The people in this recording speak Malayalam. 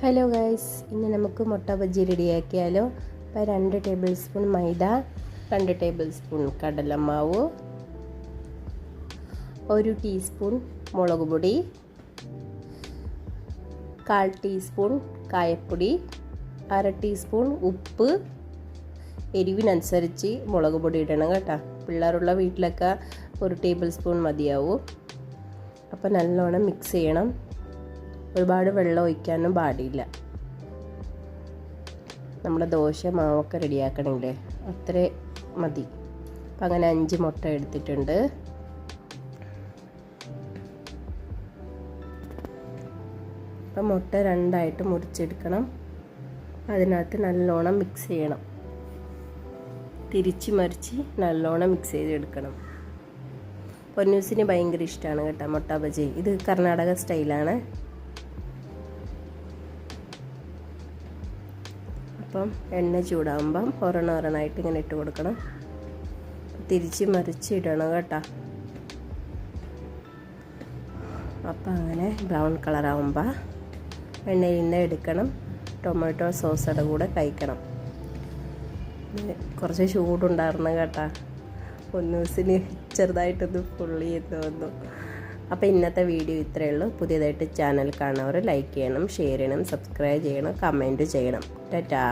ഹലോ ഗൈസ്, ഇന്ന് നമുക്ക് മുട്ട ബജ്ജി റെഡിയാക്കിയാലോ. അപ്പോൾ 2 ടേബിൾ സ്പൂൺ മൈദ, 2 ടേബിൾ സ്പൂൺ കടലമാവ്, 1 ടീസ്പൂൺ മുളക് പൊടി, 1/4 ടീസ്പൂൺ കായപ്പൊടി, 1/2 ടീസ്പൂൺ ഉപ്പ്. എരിവിനനുസരിച്ച് മുളക് പൊടി ഇടണം കേട്ടോ. പിള്ളേരുള്ള വീട്ടിലൊക്കെ 1 ടേബിൾ സ്പൂൺ മതിയാവും. അപ്പോൾ നല്ലോണം മിക്സ് ചെയ്യണം. ഒരുപാട് വെള്ളം ഒഴിക്കാനും പാടില്ല. നമ്മുടെ ദോശ മാവൊക്കെ റെഡിയാക്കണമെങ്കിൽ അത്ര മതി. അപ്പം അങ്ങനെ 5 മുട്ട എടുത്തിട്ടുണ്ട്. അപ്പം മുട്ട 2ആയിട്ട് മുറിച്ചെടുക്കണം. അതിനകത്ത് നല്ലോണം മിക്സ് ചെയ്യണം. തിരിച്ച് മറിച്ച് നല്ലോണം മിക്സ് ചെയ്തെടുക്കണം. പൊന്നൂസിന് ഭയങ്കര ഇഷ്ടമാണ് കേട്ടോ മുട്ട ബജി. ഇത് കർണാടക സ്റ്റൈലാണ്. അപ്പം എണ്ണ ചൂടാകുമ്പം ഒരെണ്ണമായിട്ട് ഇങ്ങനെ ഇട്ട് കൊടുക്കണം. തിരിച്ച് മറിച്ച് ഇടണം കേട്ടോ. അപ്പം അങ്ങനെ ബ്രൗൺ കളറാകുമ്പോൾ എണ്ണയിൽ നിന്ന് എടുക്കണം. ടൊമാറ്റോ സോസയുടെ കൂടെ കഴിക്കണം. കുറച്ച് ചൂടുണ്ടായിരുന്നു കേട്ടോ. പൊന്നൂസിന് ചെറുതായിട്ടൊന്ന് പൊള്ളി എന്ന് വന്നു. അപ്പോൾ ഇന്നത്തെ വീഡിയോ ഇത്രയേ ഉള്ളൂ. പുതിയതായിട്ട് ചാനൽ കാണുന്നവർ ലൈക്ക് ചെയ്യണം, ഷെയർ ചെയ്യണം, സബ്സ്ക്രൈബ് ചെയ്യണം, കമൻറ്റ് ചെയ്യണം. ടാറ്റാ.